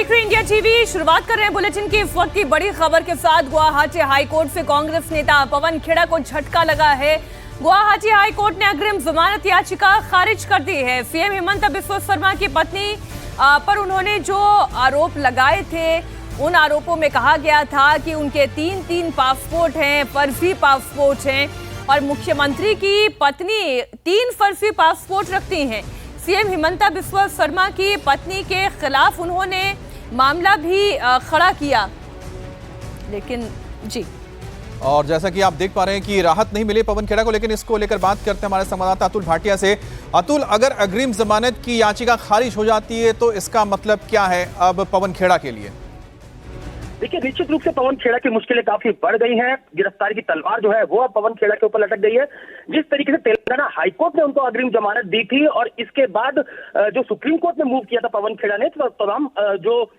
देख रहे हैं इंडिया टीवी। शुरुआत कर रहे हैं बुलेटिन की इस वक्त की बड़ी खबर के साथ। गुवाहाटी हाईकोर्ट से कांग्रेस नेता पवन खेड़ा को झटका लगा है। गुवाहाटी हाईकोर्ट ने अग्रिम जमानत याचिका खारिज कर दी है। सीएम हेमंत बिस्वा शर्मा की पत्नी पर उन्होंने जो आरोप लगाए थे, उन आरोपों में कहा गया था कि उनके तीन पासपोर्ट हैं, फर्जी पासपोर्ट हैं और मुख्यमंत्री की पत्नी 3 फर्जी पासपोर्ट रखती हैं। सीएम हेमंत बिस्वा शर्मा की पत्नी के खिलाफ उन्होंने मामला भी खड़ा किया। लेकिन जी, और जैसा कि आप देख पा रहे हैं कि राहत नहीं मिली पवन खेड़ा को, लेकिन इसको लेकर बात करते हैं हमारे संवाददाता अतुल भाटिया से। अतुल, अगर अग्रिम जमानत की याचिका खारिज हो जाती है तो इसका मतलब क्या है अब पवन खेड़ा के लिए? देखिए, निश्चित रूप से पवन खेड़ा की मुश्किलें काफी बढ़ गई हैं। गिरफ्तारी की तलवार जो है वो अब पवन खेड़ा के ऊपर लटक गई है। जिस तरीके से तेलंगाना हाईकोर्ट ने उनको अग्रिम जमानत दी थी और इसके बाद जो सुप्रीम कोर्ट ने मूव किया था पवन खेड़ा ने, तो तमाम जो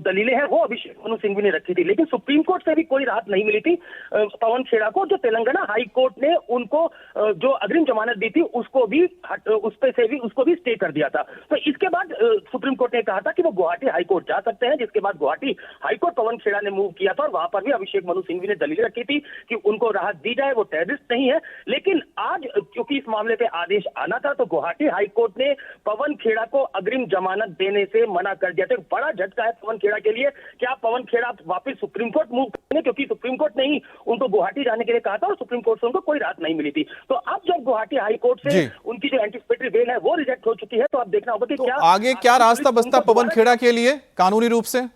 दलीलें हैं वो अभिषेक मनु सिंघवी ने रखी थी, लेकिन सुप्रीम कोर्ट से भी कोई राहत नहीं मिली थी पवन खेड़ा को। जो तेलंगाना हाई कोर्ट ने उनको जो अग्रिम जमानत दी थी उसको भी स्टे कर दिया था। तो इसके बाद सुप्रीम कोर्ट ने कहा था कि वो गुवाहाटी हाई कोर्ट जा सकते हैं, जिसके बाद गुवाहाटी हाई कोर्ट पवन खेड़ा ने मूव किया था और वहां पर भी अभिषेक मनु सिंघवी ने दलीलें रखी थी कि उनको राहत दी जाए, वो टेररिस्ट नहीं है। लेकिन आज क्योंकि इस मामले पे आदेश आना था, तो गुवाहाटी हाई कोर्ट ने पवन खेड़ा को अग्रिम जमानत देने से मना कर दिया। तो बड़ा झटका है पवन खेड़ा के लिए। क्या पवन खेड़ा वापस सुप्रीम कोर्ट मूव करेंगे, क्योंकि सुप्रीम कोर्ट ने ही उनको गुवाहाटी जाने के लिए कहा था और सुप्रीम कोर्ट से उनको कोई राहत नहीं मिली थी। तो अब जब गुवाहाटी हाई कोर्ट से उनकी जो एंटिसिपेटरी बेल है वो रिजेक्ट हो चुकी है, तो अब देखना होगा कि क्या आगे क्या रास्ता बचता पवन खेड़ा के लिए कानूनी रूप से।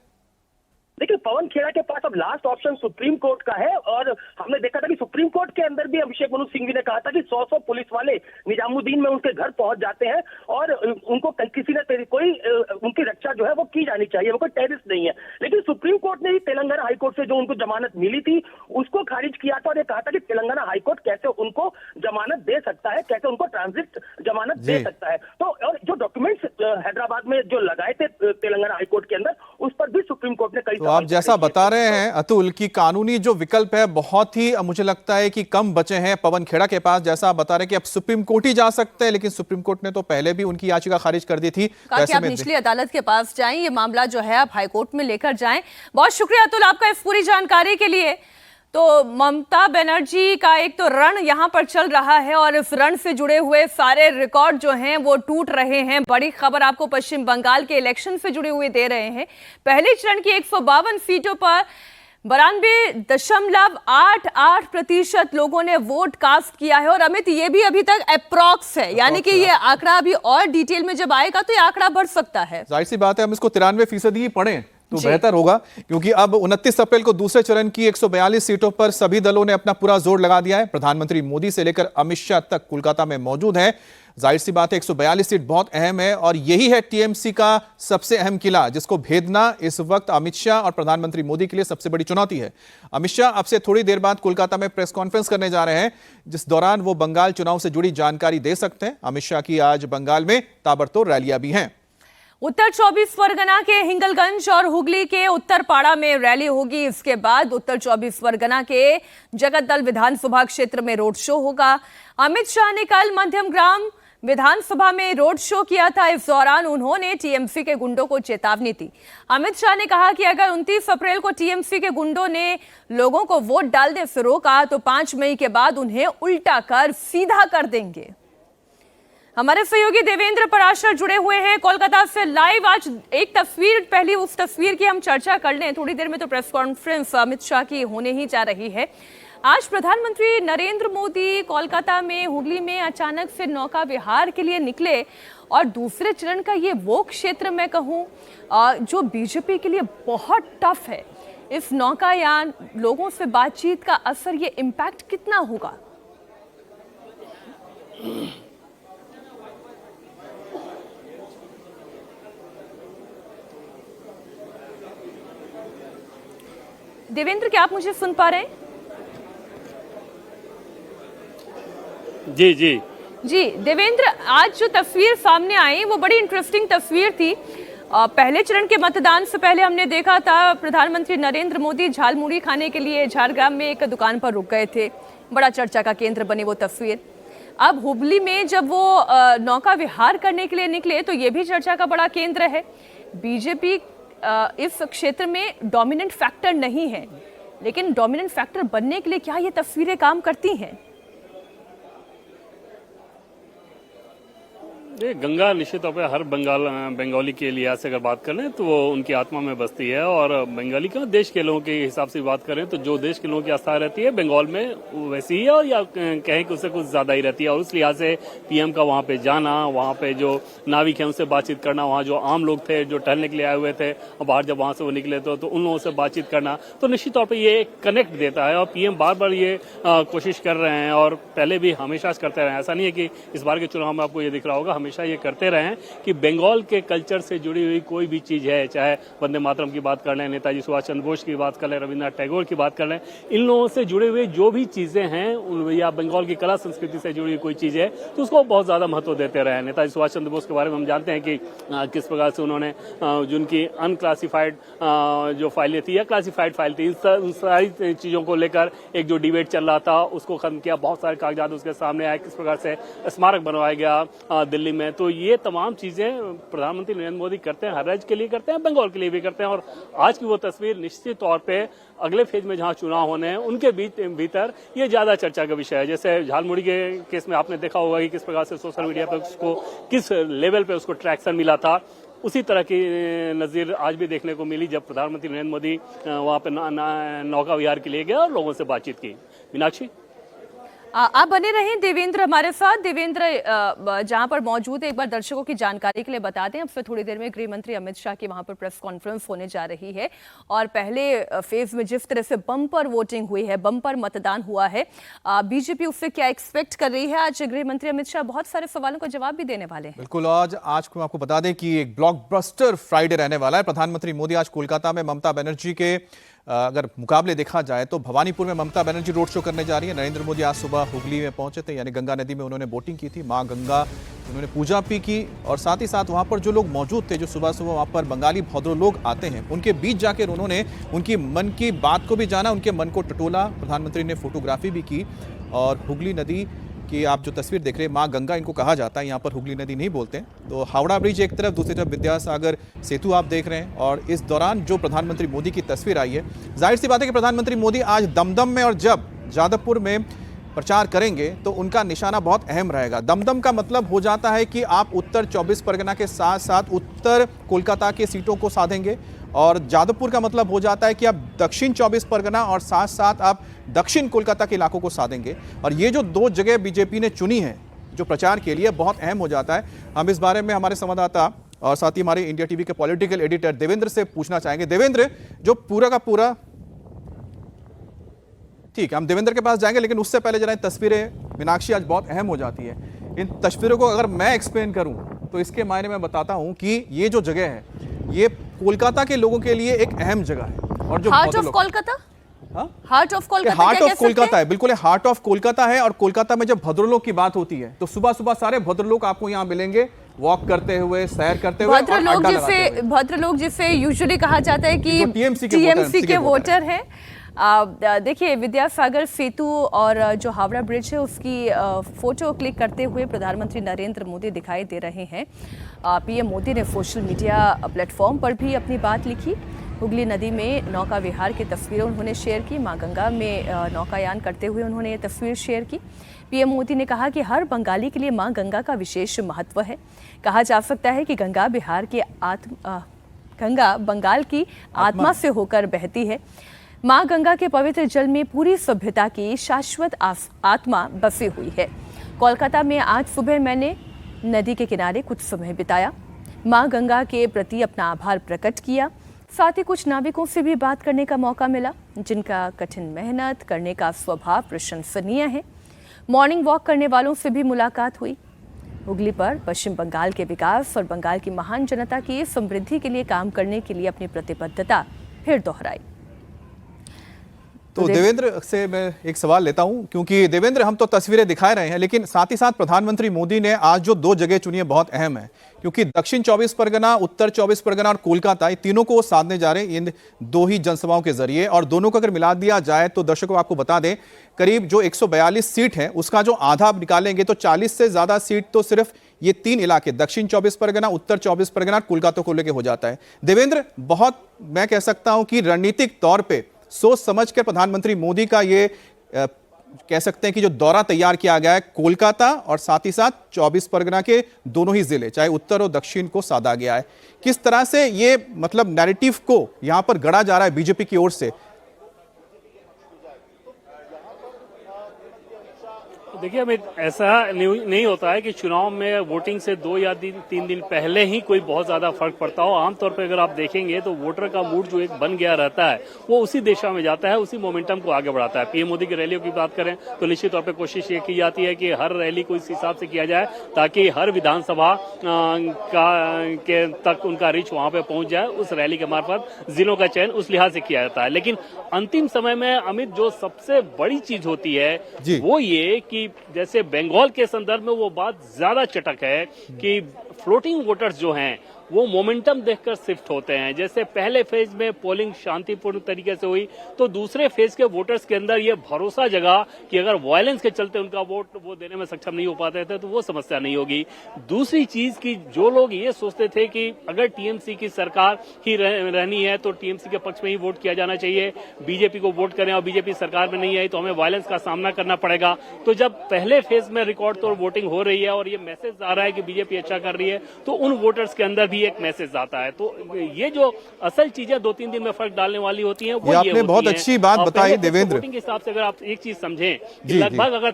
देखिए, पवन खेड़ा के पास अब लास्ट ऑप्शन सुप्रीम कोर्ट का है और हमने देखा था कि सुप्रीम कोर्ट के अंदर भी अभिषेक मनु सिंघवी ने कहा था कि 100 पुलिस वाले निजामुद्दीन में उनके घर पहुंच जाते हैं और उनको किसी न कोई उनकी रक्षा जो है वो की जानी चाहिए, वो कोई टेररिस्ट नहीं है। लेकिन सुप्रीम कोर्ट ने ही तेलंगाना हाईकोर्ट से जो उनको जमानत मिली थी उसको खारिज किया था और ये कहा था कि तेलंगाना हाईकोर्ट कैसे उनको जमानत दे सकता है, कैसे उनको ट्रांजिट जमानत दे सकता है। तो और जो डॉक्यूमेंट्स हैदराबाद में जो लगाए थे तेलंगाना हाईकोर्ट के अंदर, उस पर भी सुप्रीम कोर्ट ने कई आप जैसा बता रहे हैं अतुल कि कानूनी जो विकल्प है बहुत ही मुझे लगता है कि कम बचे हैं पवन खेड़ा के पास। जैसा आप बता रहे हैं कि अब सुप्रीम कोर्ट ही जा सकते हैं, लेकिन सुप्रीम कोर्ट ने तो पहले भी उनकी याचिका खारिज कर दी थी। कहा कि आप निचली अदालत के पास जाएं, ये मामला जो है आप हाईकोर्ट में लेकर जाएं। बहुत शुक्रिया अतुल आपका इस पूरी जानकारी के लिए। तो ममता बनर्जी का एक तो रण यहां पर चल रहा है और इस रण से जुड़े हुए सारे रिकॉर्ड जो हैं वो टूट रहे हैं। बड़ी खबर आपको पश्चिम बंगाल के इलेक्शन से जुड़े हुए दे रहे हैं। पहले चरण की 152 सीटों पर 92.88% लोगों ने वोट कास्ट किया है। और अमित, ये भी अभी तक अप्रॉक्स है, यानी कि ये आंकड़ा अभी और डिटेल में जब आएगा तो ये आंकड़ा बढ़ सकता है। जाहिर सी बात है, हम इसको 93% ही पढ़ें तो बेहतर होगा, क्योंकि अब 29 अप्रैल को दूसरे चरण की 142 सीटों पर सभी दलों ने अपना पूरा जोर लगा दिया है। प्रधानमंत्री मोदी से लेकर अमित शाह तक कोलकाता में मौजूद हैं। जाहिर सी बात है 142 सीट बहुत अहम है और यही है टीएमसी का सबसे अहम किला, जिसको भेदना इस वक्त अमित शाह और प्रधानमंत्री मोदी के लिए सबसे बड़ी चुनौती है। अमित शाह अब से थोड़ी देर बाद कोलकाता में प्रेस कॉन्फ्रेंस करने जा रहे हैं, जिस दौरान वो बंगाल चुनाव से जुड़ी जानकारी दे सकते हैं। अमित शाह की आज बंगाल में ताबड़तोड़ रैलियां भी हैं। उत्तर 24 परगना के हिंगलगंज और हुगली के उत्तरपाड़ा में रैली होगी। इसके बाद उत्तर 24 परगना के जगतदल विधानसभा क्षेत्र में रोड शो होगा। अमित शाह ने कल मध्यम ग्राम विधानसभा में रोड शो किया था। इस दौरान उन्होंने टीएमसी के गुंडों को चेतावनी दी। अमित शाह ने कहा कि अगर 29 अप्रैल को टीएमसी के गुंडों ने लोगों को वोट डालने से रोका तो 5 मई के बाद उन्हें उल्टा कर सीधा कर देंगे। हमारे सहयोगी देवेंद्र पराशर जुड़े हुए हैं कोलकाता से लाइव। आज एक तस्वीर, पहली उस तस्वीर की हम चर्चा कर लें। थोड़ी देर में तो प्रेस कॉन्फ्रेंस अमित शाह की होने ही जा रही है। आज प्रधानमंत्री नरेंद्र मोदी कोलकाता में हुगली में अचानक से नौका विहार के लिए निकले और दूसरे चरण का ये वो क्षेत्र मैं कहूँ जो बीजेपी के लिए बहुत टफ है। इस नौकायान लोगों से बातचीत का असर, ये इम्पैक्ट कितना होगा? देवेंद्र, क्या आप मुझे सुन पा रहे हैं? जी देवेंद्र, आज जो तस्वीर सामने आई वो बड़ी इंटरेस्टिंग तस्वीर थी। पहले चरण के मतदान से पहले हमने देखा था प्रधानमंत्री नरेंद्र मोदी झालमुड़ी खाने के लिए झारग्राम में एक दुकान पर रुक गए थे। बड़ा चर्चा का केंद्र बनी वो तस्वीर। अब हुबली में जब वो नौका विहार करने के लिए निकले तो ये भी चर्चा का बड़ा केंद्र है। बीजेपी इस क्षेत्र में डोमिनेंट फैक्टर नहीं है, लेकिन डोमिनेंट फैक्टर बनने के लिए क्या ये तस्वीरें काम करती हैं? ये गंगा निश्चित तौर पर हर बंगाली के लिहाज से अगर बात करें तो वो उनकी आत्मा में बसती है। और बंगाली का देश के लोगों के हिसाब से बात करें तो जो देश के लोगों की आस्था रहती है बंगाल में वैसी ही है, या कहें कि उससे कुछ ज्यादा ही रहती है। और उस लिहाज से पीएम का वहां पे जाना, वहां पे जो नाविक है उनसे बातचीत करना, वहां जो आम लोग थे जो टहलने के लिए आए हुए थे और बाहर जब वहां से वो निकले तो उन लोगों से बातचीत करना तो निश्चित तौर पर ये कनेक्ट देता है। और पीएम बार बार ये कोशिश कर रहे हैं और पहले भी हमेशा करते रहे हैं। ऐसा नहीं है कि इस बार के चुनाव में आपको ये दिख रहा होगा, हमेशा ये करते रहे हैं कि बंगाल के कल्चर से जुड़ी हुई कोई भी चीज है, चाहे वंदे मातरम की बात कर लें, नेताजी सुभाष चंद्र बोस की बात कर लें, रविन्द्रनाथ टैगोर की बात कर लें, इन लोगों से जुड़े हुए जो भी चीजें हैं या बंगाल की कला संस्कृति से जुड़ी हुई कोई चीज है तो उसको बहुत ज्यादा महत्व देते रहे हैं। नेताजी सुभाष चंद्र बोस के बारे में हम जानते हैं कि किस प्रकार से उन्होंने जिनकी अनक्लासिफाइड जो फाइलें थी या क्लासिफाइड फाइल थी, उन सारी चीजों को लेकर एक जो डिबेट चल रहा था उसको खत्म किया। बहुत सारे कागजात उसके सामने आए, किस प्रकार से स्मारक बनवाया गया दिल्ली में। तो ये तमाम चीजें प्रधानमंत्री नरेंद्र मोदी करते हैं, हर राज्य के लिए करते हैं, बंगाल के लिए भी करते हैं। और आज की वो तस्वीर निश्चित तौर पे अगले फेज में जहां चुनाव होने हैं उनके भीतर ये ज्यादा चर्चा का विषय है। जैसे झालमुड़ी के केस में आपने देखा होगा कि किस प्रकार से सोशल मीडिया पे उसको किस लेवल पे उसको ट्रैक्शन मिला था, उसी तरह की नजीर आज भी देखने को मिली जब प्रधानमंत्री नरेंद्र मोदी वहां पे नौका विहार के लिए गया और लोगों से बातचीत की। मीनाक्षी, आप बने रहें देवेंद्र हमारे साथ। देवेंद्र जहां पर मौजूद है, एक बार दर्शकों की जानकारी के लिए बता दें, अब से थोड़ी देर में गृह मंत्री अमित शाह की वहां पर प्रेस कॉन्फ्रेंस होने जा रही है और पहले फेज में जिस तरह से बम्पर वोटिंग हुई है, बम्पर मतदान हुआ है, बीजेपी उससे क्या एक्सपेक्ट कर रही है? आज गृह मंत्री अमित शाह बहुत सारे सवालों का जवाब भी देने वाले हैं। बिल्कुल, आज को आपको बता दें कि एक ब्लॉकबस्टर फ्राइडे रहने वाला है। प्रधानमंत्री मोदी आज कोलकाता में ममता बनर्जी के अगर मुकाबले देखा जाए तो भवानीपुर में ममता बनर्जी रोड शो करने जा रही है। नरेंद्र मोदी आज सुबह हुगली में पहुंचे थे, यानी गंगा नदी में उन्होंने बोटिंग की थी, मां गंगा उन्होंने पूजा भी की और साथ ही साथ वहां पर जो लोग मौजूद थे, जो सुबह सुबह वहां पर बंगाली भद्र लोग आते हैं, उनके बीच जाकर उन्होंने उनकी मन की बात को भी जाना, उनके मन को टटोला। प्रधानमंत्री ने फोटोग्राफी भी की और हुगली नदी कि आप जो तस्वीर देख रहे हैं, माँ गंगा इनको कहा जाता है, यहाँ पर हुगली नदी नहीं बोलते। तो हावड़ा ब्रिज एक तरफ, दूसरी तरफ विद्यासागर सेतु आप देख रहे हैं। और इस दौरान जो प्रधानमंत्री मोदी की तस्वीर आई है, जाहिर सी बात है कि प्रधानमंत्री मोदी आज दमदम में और जब जादवपुर में प्रचार करेंगे तो उनका निशाना बहुत अहम रहेगा। दमदम का मतलब हो जाता है कि आप उत्तर 24 परगना के साथ साथ उत्तर कोलकाता के सीटों को साधेंगे और जादवपुर का मतलब हो जाता है कि आप दक्षिण 24 परगना और साथ साथ आप दक्षिण कोलकाता के इलाकों को साधेंगे। और ये जो दो जगह बीजेपी ने चुनी है जो प्रचार के लिए, बहुत अहम हो जाता है। हम इस बारे में हमारे संवाददाता और साथ ही हमारे इंडिया टीवी के पॉलिटिकल एडिटर देवेंद्र से पूछना चाहेंगे। देवेंद्र, जो पूरा का पूरा, ठीक है, हम देवेंद्र के पास जाएंगे, लेकिन उससे पहले जरा तस्वीरें मीनाक्षी आज बहुत अहम हो जाती है। इन तस्वीरों को अगर मैं एक्सप्लेन करूं तो इसके मायने में बताता हूं कि ये जो जगह है ये कोलकाता के लोगों के लिए एक अहम जगह है। और जो heart of Kolkata, heart of Kolkata, heart of Kolkata है, बिल्कुल हार्ट ऑफ कोलकाता है। और कोलकाता में जब भद्रलोक की बात होती है तो सुबह सुबह सारे भद्रलोक आपको यहाँ मिलेंगे, वॉक करते हुए, सैर करते हुए। भद्रलोक जिसे यूजुअली कहा जाता है कि टीएमसी के वोटर हैं। देखिए, विद्यासागर सेतु और जो हावड़ा ब्रिज है उसकी फोटो क्लिक करते हुए प्रधानमंत्री नरेंद्र मोदी दिखाई दे रहे हैं। पीएम मोदी ने सोशल मीडिया प्लेटफॉर्म पर भी अपनी बात लिखी। हुगली नदी में नौका विहार की तस्वीरें उन्होंने शेयर की। मां गंगा में नौकायान करते हुए उन्होंने ये तस्वीर शेयर की। पीएम मोदी ने कहा कि हर बंगाली के लिए मां गंगा का विशेष महत्व है। कहा जा सकता है कि गंगा बंगाल की आत्मा से होकर बहती है। मां गंगा के पवित्र जल में पूरी सभ्यता की शाश्वत आत्मा बसी हुई है। कोलकाता में आज सुबह मैंने नदी के किनारे कुछ समय बिताया, मां गंगा के प्रति अपना आभार प्रकट किया। साथ ही कुछ नाविकों से भी बात करने का मौका मिला जिनका कठिन मेहनत करने का स्वभाव प्रशंसनीय है। मॉर्निंग वॉक करने वालों से भी मुलाकात हुई। हुगली पर पश्चिम बंगाल के विकास और बंगाल की महान जनता की समृद्धि के लिए काम करने के लिए अपनी प्रतिबद्धता फिर दोहराई। तो देवेंद्र से मैं एक सवाल लेता हूं, क्योंकि देवेंद्र हम तो तस्वीरें दिखा रहे हैं, लेकिन साथ ही साथ प्रधानमंत्री मोदी ने आज जो 2 जगह चुनी है बहुत अहम है, क्योंकि दक्षिण 24 परगना, उत्तर 24 परगना और कोलकाता, ये तीनों को वो साधने जा रहे हैं इन 2 ही जनसभाओं के जरिए। और दोनों को अगर मिला दिया जाए तो दर्शकों आपको बता दें, करीब जो 142 सीट है उसका जो आधा आप निकालेंगे तो 40 से ज्यादा सीट तो सिर्फ ये 3 इलाके दक्षिण 24 परगना, उत्तर 24 परगना, कोलकाता को लेकर हो जाता है। देवेंद्र, बहुत मैं कह सकता हूं कि रणनीतिक तौर पे सोच समझकर प्रधानमंत्री मोदी का ये कह सकते हैं कि जो दौरा तैयार किया गया है कोलकाता और साथ ही साथ 24 परगना के दोनों ही जिले, चाहे उत्तर और दक्षिण को साधा गया है। किस तरह से ये मतलब नैरेटिव को यहां पर गढ़ा जा रहा है बीजेपी की ओर से? देखिए अमित, ऐसा नहीं होता है कि चुनाव में वोटिंग से 2 या 3 दिन पहले ही कोई बहुत ज्यादा फर्क पड़ता हो। आमतौर पर अगर आप देखेंगे तो वोटर का मूड जो एक बन गया रहता है वो उसी दिशा में जाता है, उसी मोमेंटम को आगे बढ़ाता है। पीएम मोदी की रैलियों की बात करें तो निश्चित तौर पर कोशिश ये की जाती है कि हर रैली को इस हिसाब से किया जाए ताकि हर विधानसभा के तक उनका रीच वहां पे पहुंच जाए। उस रैली के मार्फत जिलों का चयन उस लिहाज से किया जाता है। लेकिन अंतिम समय में अमित, जो सबसे बड़ी चीज होती है वो ये कि जैसे बंगाल के संदर्भ में वो बात ज्यादा चटक है कि फ्लोटिंग वोटर्स जो हैं वो मोमेंटम देखकर शिफ्ट होते हैं। जैसे पहले फेज में पोलिंग शांतिपूर्ण तरीके से हुई तो दूसरे फेज के वोटर्स के अंदर ये भरोसा जगा कि अगर वायलेंस के चलते उनका वोट वो देने में सक्षम नहीं हो पाते थे तो वो समस्या नहीं होगी। दूसरी चीज की जो लोग ये सोचते थे कि अगर टीएमसी की सरकार ही रहनी है तो टीएमसी के पक्ष में ही वोट किया जाना चाहिए, बीजेपी को वोट करें और बीजेपी सरकार में नहीं आई तो हमें वायलेंस का सामना करना पड़ेगा। तो जब पहले फेज में रिकॉर्ड तोड़ वोटिंग हो रही है और ये मैसेज आ रहा है कि बीजेपी अच्छा कर रही है तो उन वोटर्स के अंदर भी एक मैसेज आता है। तो ये जो असल चीजें 2-3 दिन में फर्क डालने वाली होती हैं वो ये आपने बहुत अच्छी बात बताई देवेंद्र। वोटिंग के हिसाब से अगर आप एक चीज समझें कि लगभग अगर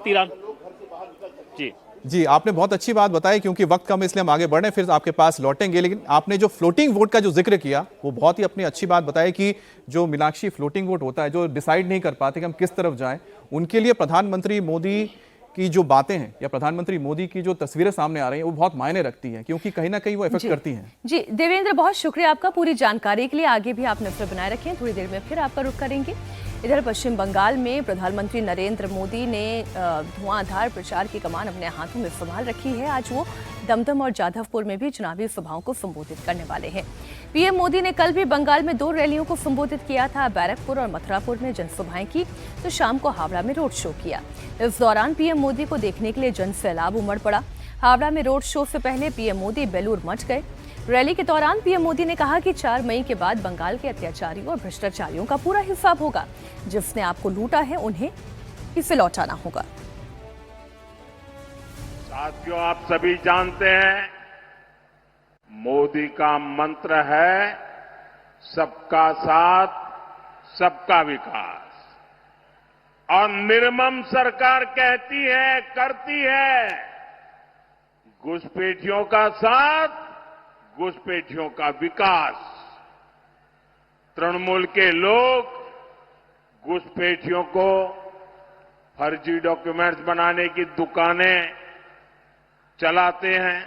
जी आपने बहुत अच्छी बात बताई, क्योंकि वक्त कम इसलिए हम आगे बढ़े, फिर आपके पास लौटेंगे। लेकिन आपने जो फ्लोटिंग वोट का जो जिक्र किया वो बहुत ही अपनी अच्छी बात बताई कि जो मीनाक्षी फ्लोटिंग वोट होता है, जो डिसाइड नहीं कर पाते कि हम किस तरफ जाएं, उनके लिए प्रधानमंत्री मोदी की जो बातें हैं या प्रधानमंत्री मोदी की जो तस्वीरें सामने आ रही हैं वो बहुत मायने रखती हैं, क्योंकि कहीं ना कहीं वो इफेक्ट करती हैं। जी देवेंद्र, बहुत शुक्रिया आपका पूरी जानकारी के लिए। आगे भी आप नजर बनाए रखें, थोड़ी देर में फिर आपका रुख करेंगे। इधर पश्चिम बंगाल में प्रधानमंत्री नरेंद्र मोदी ने धुआंधार प्रचार की कमान अपने हाथों में संभाल रखी है। आज वो दमदम और जाधवपुर में भी चुनावी सभाओं को संबोधित करने वाले हैं। पीएम मोदी ने कल भी बंगाल में 2 रैलियों को संबोधित किया था। बैरकपुर और मथुरापुर में जनसभाएं की तो शाम को हावड़ा में रोड शो किया। इस दौरान पीएम मोदी को देखने के लिए जन सैलाब उमड़ पड़ा। हावड़ा में रोड शो से पहले पीएम मोदी बेलूर मठ गए। रैली के दौरान पीएम मोदी ने कहा कि 4 मई के बाद बंगाल के अत्याचारियों और भ्रष्टाचारियों का पूरा हिसाब होगा। जिसने आपको लूटा है उन्हें इसे लौटाना होगा। साथियों, आप सभी जानते हैं मोदी का मंत्र है सबका साथ सबका विकास, और निर्मम सरकार कहती है, करती है घुसपैठियों का साथ, घुसपैठियों का विकास। तृणमूल के लोग घुसपैठियों को फर्जी डॉक्यूमेंट्स बनाने की दुकानें चलाते हैं,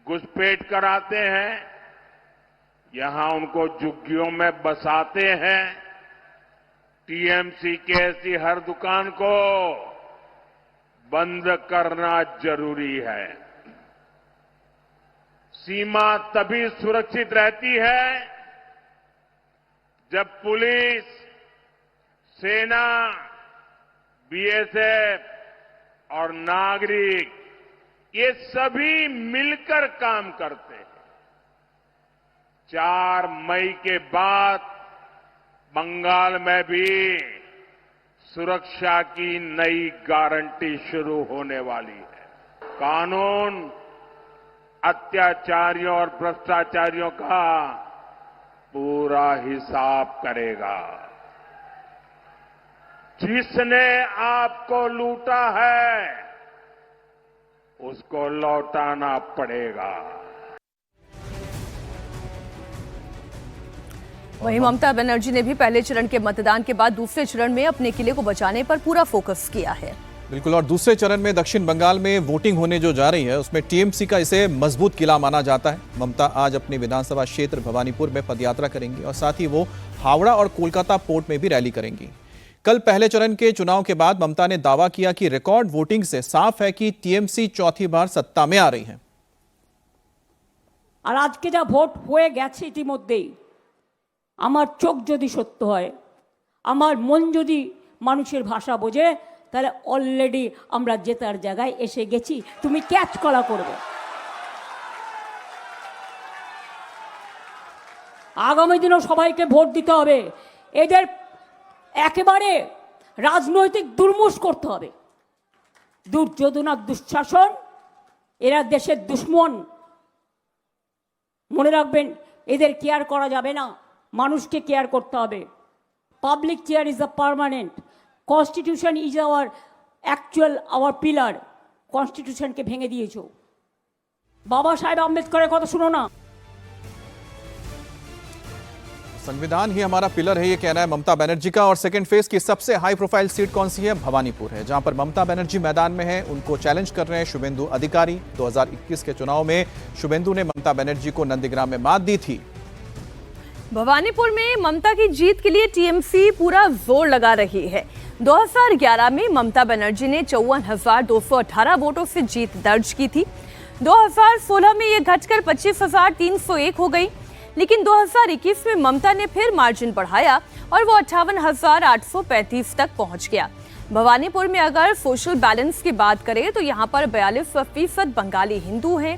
घुसपैठ कराते हैं, यहां उनको झुग्गियों में बसाते हैं। टीएमसी की ऐसी हर दुकान को बंद करना जरूरी है। सीमा तभी सुरक्षित रहती है जब पुलिस, सेना, बीएसएफ और नागरिक ये सभी मिलकर काम करते हैं। 4 मई के बाद बंगाल में भी सुरक्षा की नई गारंटी शुरू होने वाली है। कानून अत्याचारियों और भ्रष्टाचारियों का पूरा हिसाब करेगा। जिसने आपको लूटा है उसको लौटाना पड़ेगा। वहीं ममता बनर्जी ने भी पहले चरण के मतदान के बाद दूसरे चरण में अपने किले को बचाने पर पूरा फोकस किया है। बिल्कुल, और दूसरे चरण में दक्षिण बंगाल में वोटिंग होने जो जा रही है उसमें टीएमसी का इसे मजबूत किला माना जाता है। ममता आज अपने विधानसभा क्षेत्र भवानीपुर में पदयात्रा करेंगी और साथ ही वो हावड़ा और कोलकाता पोर्ट में भी रैली करेंगी। कल पहले चरण के चुनाव के बाद ममता ने दावा किया कि रिकॉर्ड वोटिंग से साफ है कि टीएमसी चौथी बार सत्ता में आ रही है। আর আজকে যা ভোট হয়ে গেছে ইতিমধ্যেই, আমার চোখ যদি সত্য হয়, আমার মন যদি মানুষের ভাষা বোঝে, তাহলে অলরেডি আমরা জেতার জায়গায় এসে গেছি। তুমি ক্যাচ করা করবে। আগামী দিনেও সবাইকে ভোট দিতে হবে। এদের একেবারে রাজনৈতিক দুর্মুষ করতে হবে। দুর্যোধনা দুঃশাসন, এরা দেশের দুশ্মন। মনে রাখবেন, এদের কেয়ার করা যাবে না, মানুষকে কেয়ার করতে হবে। Public chair is the permanent, constitution is our actual our pillar. কনস্টিটিউশনকে ভেঙে দিয়েছো। বাবা সাহেব আম্বেদকরের কথা শুনো না। संविधान ही हमारा पिलर है, ये कहना है ममता बनर्जी का। और सेकंड फेज की सबसे हाई प्रोफाइल सीट कौन सी है? भवानीपुर है, जहां पर ममता बनर्जी मैदान में है। उनको चैलेंज कर रहे हैं शुभेंदु अधिकारी। 2021 के चुनाव में शुभेंदु ने ममता बनर्जी को नंदीग्राम में मात दी थी। भवानीपुर में ममता की जीत के लिए टीएमसी पूरा जोर लगा रही है। 2011 में ममता बनर्जी ने 54,218 वोटों से जीत दर्ज की थी। 2016 में ये घटकर 25,301 हो गई, लेकिन 2021 में ममता ने फिर मार्जिन बढ़ाया और वो 58,835 तक पहुंच गया। भवानीपुर में अगर सोशल बैलेंस की बात करें तो यहाँ पर 42% बंगाली हिंदू हैं,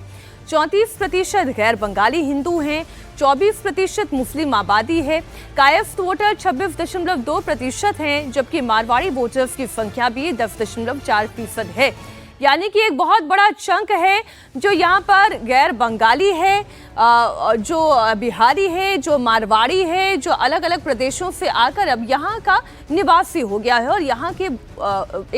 34% गैर बंगाली हिंदू हैं, 24% मुस्लिम आबादी है, कायस्थ वोटर 26.2% हैं, जबकि मारवाड़ी वोटर्स की संख्या भी 10.4% है। यानी कि एक बहुत बड़ा चंक है जो यहाँ पर गैर बंगाली है, जो बिहारी है, जो मारवाड़ी है, जो अलग अलग प्रदेशों से आकर अब यहाँ का निवासी हो गया है और यहाँ के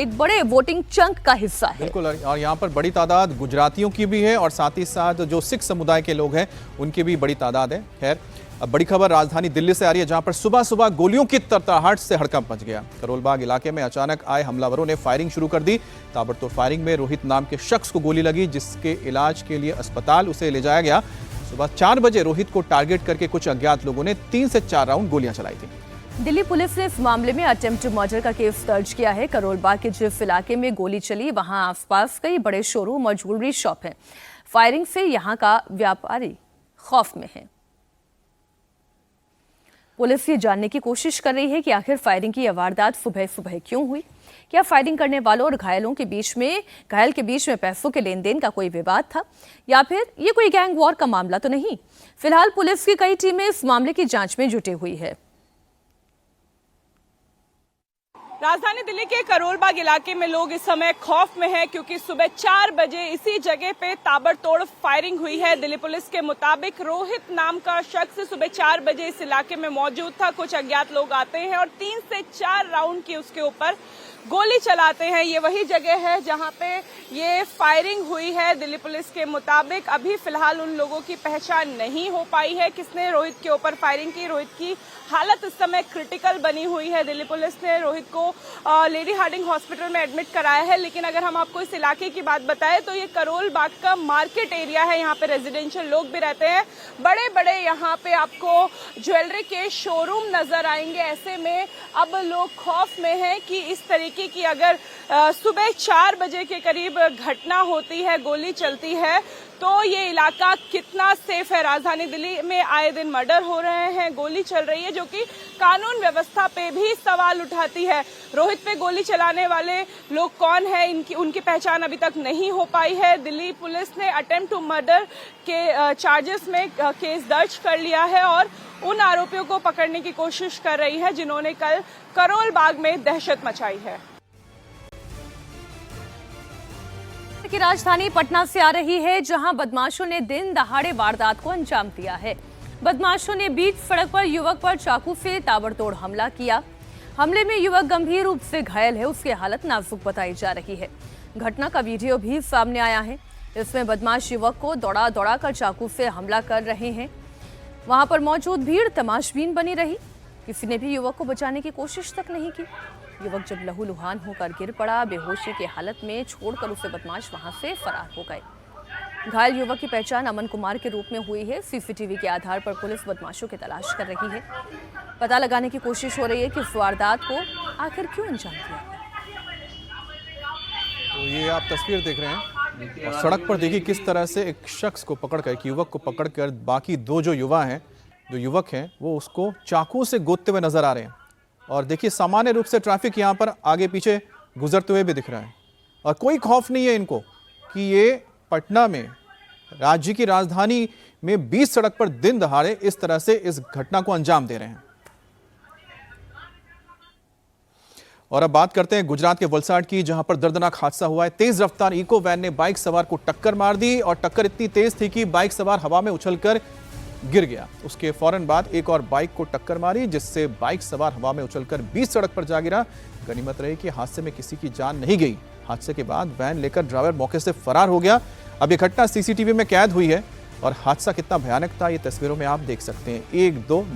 एक बड़े वोटिंग चंक का हिस्सा है। बिल्कुल, और यहाँ पर बड़ी तादाद गुजरातियों की भी है और साथ ही साथ जो सिख समुदाय के लोग हैं उनकी भी बड़ी तादाद है। खैर, अब बड़ी खबर राजधानी दिल्ली से आ रही है, जहां पर सुबह सुबह गोलियों की तरताहट से हड़कंप मच गया। करोलबाग इलाके में अचानक आए हमलावरों ने फायरिंग शुरू कर दी। ताबड़तोड़ फायरिंग में रोहित नाम के शख्स को गोली लगी, जिसके इलाज के लिए अस्पताल उसे ले जाया गया। सुबह 4 बजे रोहित को टारगेट करके कुछ अज्ञात लोगों ने 3 से 4 राउंड गोलियां चलाई थी। दिल्ली पुलिस ने इस मामले में अटेम्प्ट टू मर्डर का केस दर्ज किया है। करोलबाग के जिस इलाके में गोली चली, वहां आसपास कई बड़े शोरूम और ज्वेलरी शॉप हैं। फायरिंग से यहां का व्यापारी खौफ में है। पुलिस ये जानने की कोशिश कर रही है कि आखिर फायरिंग की यह वारदात सुबह सुबह क्यों हुई। क्या फायरिंग करने वालों और घायल के बीच में पैसों के लेन देन का कोई विवाद था, या फिर ये कोई गैंग वॉर का मामला तो नहीं। फिलहाल पुलिस की कई टीमें इस मामले की जांच में जुटी हुई है। राजधानी दिल्ली के करोलबाग इलाके में लोग इस समय खौफ में हैं, क्योंकि सुबह 4 बजे इसी जगह पे ताबड़तोड़ फायरिंग हुई है। दिल्ली पुलिस के मुताबिक रोहित नाम का शख्स सुबह 4 बजे इस इलाके में मौजूद था। कुछ अज्ञात लोग आते हैं और 3 से 4 राउंड की उसके ऊपर गोली चलाते हैं। ये वही जगह है जहां पे ये फायरिंग हुई है। दिल्ली पुलिस के मुताबिक अभी फिलहाल उन लोगों की पहचान नहीं हो पाई है किसने रोहित के ऊपर फायरिंग की। रोहित की हालत इस समय क्रिटिकल बनी हुई है। दिल्ली पुलिस ने रोहित को लेडी हार्डिंग हॉस्पिटल में एडमिट कराया है। लेकिन अगर हम आपको इस इलाके की बात बताएं तो ये करोल बाग का मार्केट एरिया है। यहाँ पे रेजिडेंशियल लोग भी रहते हैं। बड़े बड़े यहाँ पे आपको ज्वेलरी के शोरूम नजर आएंगे। ऐसे में अब लोग खौफ में हैं कि इस तरीके की अगर सुबह 4 बजे के करीब घटना होती है, गोली चलती है, तो ये इलाका कितना सेफ है। राजधानी दिल्ली में आए दिन मर्डर हो रहे हैं, गोली चल रही है, जो कि कानून व्यवस्था पे भी सवाल उठाती है। रोहित पे गोली चलाने वाले लोग कौन है, उनकी पहचान अभी तक नहीं हो पाई है। दिल्ली पुलिस ने अटेम्प्ट टू मर्डर के चार्जेस में केस दर्ज कर लिया है और उन आरोपियों को पकड़ने की कोशिश कर रही है जिन्होंने कल करोल बाग में दहशत मचाई है। की राजधानी पटना से आ रही है, जहां बदमाशों ने दिन दहाड़े वारदात को अंजाम दिया है। बदमाशों ने बीच सड़क पर युवक पर चाकू से ताबड़तोड़ हमला किया। हमले में युवक गंभीर रूप से घायल है, उसकी हालत नाजुक बताई जा रही है। घटना का वीडियो भी सामने आया है। इसमें बदमाश युवक को दौड़ा दौड़ा कर चाकू से हमला कर रहे हैं। वहां पर मौजूद भीड़ तमाशबीन बनी रही। किसी ने भी युवक को बचाने की कोशिश तक नहीं की। युवक जब लहूलुहान होकर गिर पड़ा, बेहोशी की हालत में छोड़कर उसे बदमाश वहां से फरार हो गए। घायल युवक की पहचान अमन कुमार के रूप में हुई है। सीसीटीवी के आधार पर पुलिस बदमाशों की तलाश कर रही है। पता लगाने की कोशिश हो रही है कि इस वारदात को आखिर क्यों अंजाम दिया। तो ये आप तस्वीर देख रहे हैं और सड़क पर देखिए किस तरह से एक शख्स को पकड़कर, एक युवक को पकड़कर बाकी दो जो युवक हैं वो उसको चाकू से गोदते हुए नजर आ रहे हैं। और देखिए सामान्य रूप से ट्रैफिक यहाँ पर आगे पीछे गुजरते हुए भी दिख रहा है और कोई खौफ नहीं है इनको कि ये पटना में, राज्य की राजधानी में, बीच सड़क पर दिन दहाड़े इस तरह से इस घटना को अंजाम दे रहे हैं। और अब बात करते हैं गुजरात के वलसाड की, जहां पर दर्दनाक हादसा हुआ है। तेज रफ्तार इको वैन ने बाइक सवार को टक्कर मार दी और टक्कर इतनी तेज थी कि बाइक सवार हवा में उछलकर गिर गया। उसके फौरन बाद एक और बाइक को टक्कर मारी, जिससे बाइक सवार हवा में उछलकर बीच सड़क पर जा गिरा। गनीमत रही कि हादसे में किसी की जान नहीं गई। हादसे के बाद वैन लेकर ड्राइवर मौके से फरार हो गया। अब यह घटना सीसीटीवी में कैद हुई है और हादसा कितना भयानक था ये तस्वीरों में आप देख सकते हैं।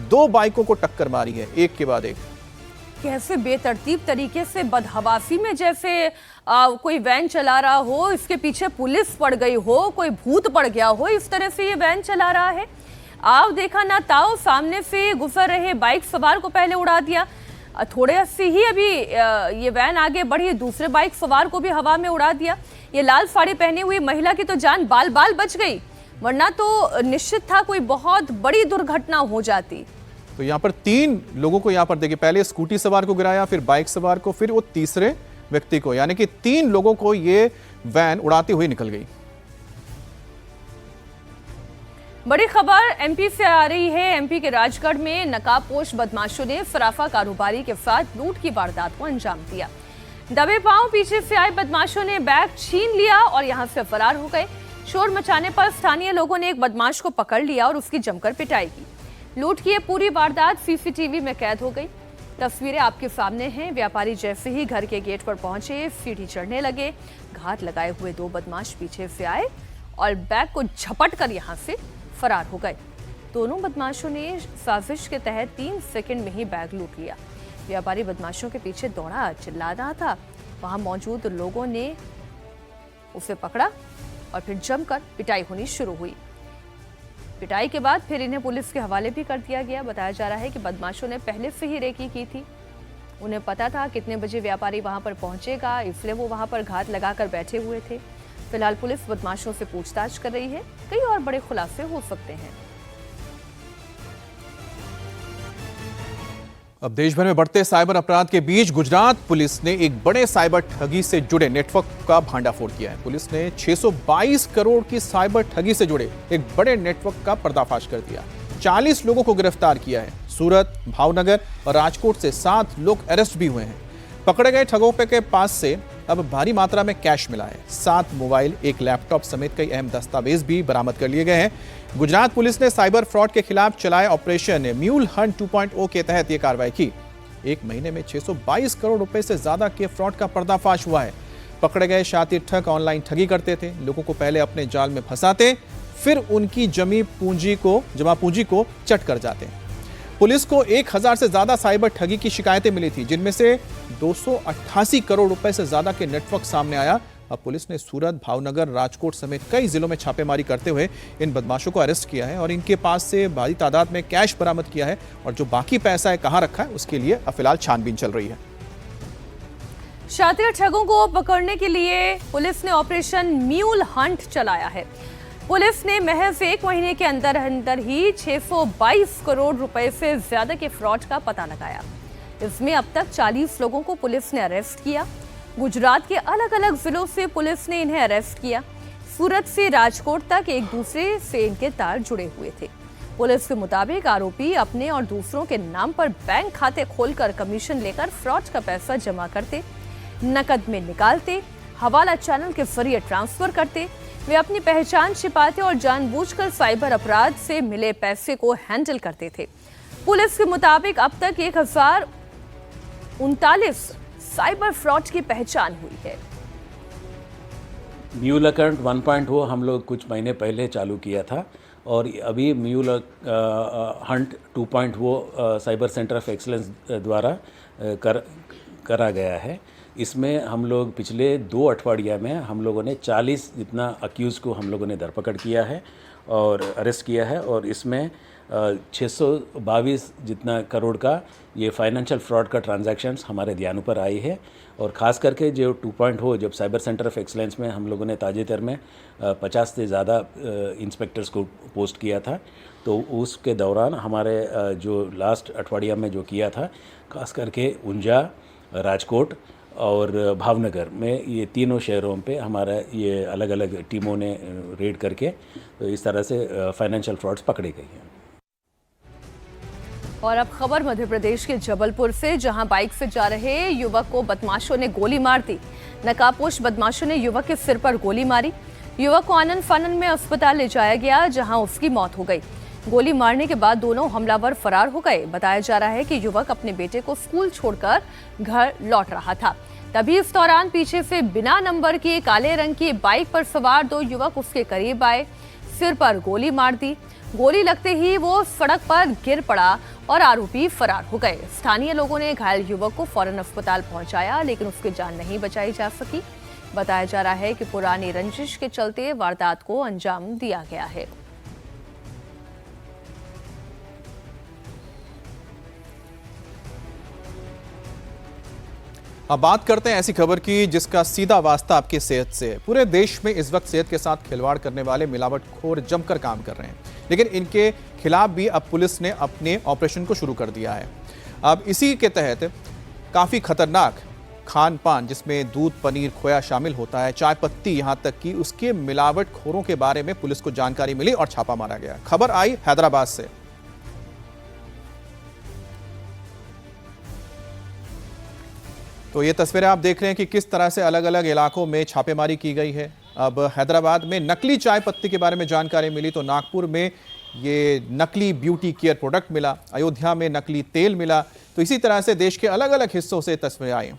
दो बाइकों को टक्कर मारी है, एक के बाद एक। कैसे बेतरतीब तरीके से बदहवासी में जैसे कोई वैन चला रहा हो, इसके पीछे पुलिस पड़ गई हो, कोई भूत पड़ गया हो, इस तरह से ये वैन चला रहा है। आओ देखा ना ताओ, सामने से गुजर रहे बाइक सवार को पहले उड़ा दिया। थोड़े से ही अभी ये वैन आगे बढ़ी, दूसरे बाइक सवार को भी हवा में उड़ा दिया। ये लाल साड़ी पहनी हुई महिला की तो जान बाल बाल बच गई, वरना तो निश्चित था कोई बहुत बड़ी दुर्घटना हो जाती। तो यहाँ पर 3 लोगों को यहाँ पर देखिए, पहले स्कूटी सवार को गिराया, फिर बाइक सवार को, फिर वो तीसरे व्यक्ति को, यानी कि 3 लोगों को ये वैन उड़ाती हुई निकल गई। बड़ी खबर एमपी से आ रही है। एमपी के राजगढ़ में नकाबपोश बदमाशों ने सराफा कारोबारी के साथ लूट की वारदात को अंजाम दिया। दबे पांव पीछे से आए बदमाशों ने बैग छीन लिया और यहां से फरार हो गए। शोर मचाने पर स्थानीय लोगों ने एक बदमाश को पकड़ लिया और उसकी जमकर पिटाई की। लूट की ये पूरी वारदात सीसीटीवी में कैद हो गई। तस्वीरें आपके सामने हैं। व्यापारी जैसे ही घर के गेट पर पहुंचे, सीढ़ी चढ़ने लगे, घात लगाए हुए 2 बदमाश पीछे से आए और बैग को झपट कर यहां से फरार हो गए। दोनों बदमाशों ने साजिश के तहत 3 सेकंड में ही बैग लूट लिया। व्यापारी बदमाशों के पीछे दौड़ा, चिल्ला रहा था। वहां मौजूद लोगों ने उसे पकड़ा और फिर जमकर पिटाई होनी शुरू हुई। पिटाई के बाद फिर इन्हें पुलिस के हवाले भी कर दिया गया। बताया जा रहा है कि बदमाशों ने पहले से ही रेकी की थी। उन्हें पता था कितने बजे व्यापारी वहां पर पहुंचेगा, इसलिए वो वहां पर घात लगाकर बैठे हुए थे। फिलहाल पुलिस बदमाशों से पूछताछ कर रही है। कई और बड़े खुलासे हो सकते हैं। अब देश भर में बढ़ते साइबर अपराध के बीच गुजरात पुलिस ने एक बड़े साइबर ठगी से जुड़े नेटवर्क का भांडाफोड़ किया है। पुलिस ने 622 करोड़ की साइबर ठगी से जुड़े एक बड़े नेटवर्क का पर्दाफाश कर दिया। 40 लोगों को गिरफ्तार किया है। सूरत, भावनगर और राजकोट से 7 लोग अरेस्ट भी हुए हैं। पकड़े गए ठगों के पास से अब भारी मात्रा में कैश मिला है। 7 मोबाइल, 1 लैपटॉप समेत कई अहम दस्तावेज भी बरामद कर लिए गए हैं। गुजरात पुलिस ने साइबर फ्रॉड के खिलाफ चलाए ऑपरेशन म्यूल हंट 2.0 के तहत यह कार्रवाई की। एक महीने में 622 करोड़ रुपए से ज्यादा के फ्रॉड का पर्दाफाश हुआ है। पकड़े गए शातिर ठग ऑनलाइन ठगी करते थे। लोगों को पहले अपने जाल में फंसाते, फिर उनकी जमा पूंजी को चट कर जाते। पुलिस को 1000 से ज्यादा साइबर ठगी की शिकायतें मिली थी, जिनमें से 288 करोड़ रुपए से ज्यादा के नेटवर्क सामने आया। अब पुलिस ने सूरत, भावनगर, राजकोट समेत कई जिलों में छापेमारी करते हुए इन बदमाशों को अरेस्ट किया है और इनके पास से भारी तादाद में कैश बरामद किया है और जो बाकी पैसा है कहां रखा है उसके लिए फिलहाल छानबीन चल रही है। शातिर ठगों को पकड़ने के लिए पुलिस ने ऑपरेशन म्यूल हंट चलाया है। पुलिस ने महज 1 महीने के अंदर ही 622 करोड़ रुपए से ज्यादा के फ्रॉड का पता लगाया। इसमें अब तक 40 लोगों को पुलिस ने अरेस्ट किया। गुजरात के अलग अलग जिलों से पुलिस ने इन्हें अरेस्ट किया। सूरत से राजकोट तक एक दूसरे से इनके तार जुड़े हुए थे। पुलिस के मुताबिक आरोपी अपने और दूसरों के नाम पर बैंक खाते खोलकर कमीशन लेकर फ्रॉड का पैसा जमा करते, नकद में निकालते, हवाला चैनल के जरिए ट्रांसफर करते। वे अपनी पहचान छिपाते और जानबूझकर साइबर अपराध से मिले पैसे को हैंडल करते थे। पुलिस के मुताबिक अब तक 1039 साइबर फ्रॉड की पहचान हुई है। म्यूल अकाउंट 1.0 हम लोग कुछ महीने पहले चालू किया था और अभी mule Hunt 2.0 cyber centre of excellence द्वारा करा गया है। इसमें हम लोग पिछले 2 अठवाडिया में हम लोगों ने 40 जितना अक्यूज़ को हम लोगों ने धरपकड़ किया है और अरेस्ट किया है और इसमें 622 जितना करोड़ का ये फाइनेंशियल फ्रॉड का ट्रांजैक्शंस हमारे ध्यान पर आई है। और ख़ास करके जो 2.0 जब साइबर सेंटर ऑफ एक्सलेंस में हम लोगों ने ताजेतर में 50 से ज़्यादा इंस्पेक्टर्स को पोस्ट किया था, तो उसके दौरान हमारे जो लास्ट अठवाडिया में जो किया था, खास करके ऊंझा, राजकोट और भावनगर में, ये तीनों शहरों पे हमारा ये अलग अलग टीमों ने रेड करके तो इस तरह से फाइनेंशियल फ्रॉड्स पकड़े गई हैं। और अब खबर मध्य प्रदेश के जबलपुर से, जहां बाइक से जा रहे युवक को बदमाशों ने गोली मार दी। नकाबपोश बदमाशों ने युवक के सिर पर गोली मारी। युवक को आनन फानन में अस्पताल ले जाया गया, जहां उसकी मौत हो गई। गोली मारने के बाद दोनों हमलावर फरार हो गए। बताया जा रहा है कि युवक अपने बेटे को स्कूल छोड़कर घर लौट रहा था। तभी इस दौरान पीछे से बिना नंबर की काले रंग की बाइक पर सवार 2 युवक उसके करीब आए, सिर पर गोली मार दी। गोली लगते ही वो सड़क पर गिर पड़ा और आरोपी फरार हो गए। स्थानीय लोगों ने घायल युवक को फौरन अस्पताल पहुंचाया, लेकिन उसकी जान नहीं बचाई जा सकी। बताया जा रहा है कि पुरानी रंजिश के चलते वारदात को अंजाम दिया गया है। अब बात करते हैं ऐसी खबर की जिसका सीधा वास्ता आपकी सेहत से है। पूरे देश में इस वक्त सेहत के साथ खिलवाड़ करने वाले मिलावटखोर जमकर काम कर रहे हैं, लेकिन इनके खिलाफ भी अब पुलिस ने अपने ऑपरेशन को शुरू कर दिया है। अब इसी के तहत काफ़ी खतरनाक खान पान, जिसमें दूध, पनीर, खोया शामिल होता है, चाय पत्ती, यहाँ तक कि उसके मिलावटखोरों के बारे में पुलिस को जानकारी मिली और छापा मारा गया। खबर आई हैदराबाद से। तो ये तस्वीरें आप देख रहे हैं कि किस तरह से अलग अलग इलाकों में छापेमारी की गई है। अब हैदराबाद में नकली चाय पत्ती के बारे में जानकारी मिली तो नागपुर में ये नकली ब्यूटी केयर प्रोडक्ट मिला, अयोध्या में नकली तेल मिला। तो इसी तरह से देश के अलग अलग हिस्सों से तस्वीरें आई।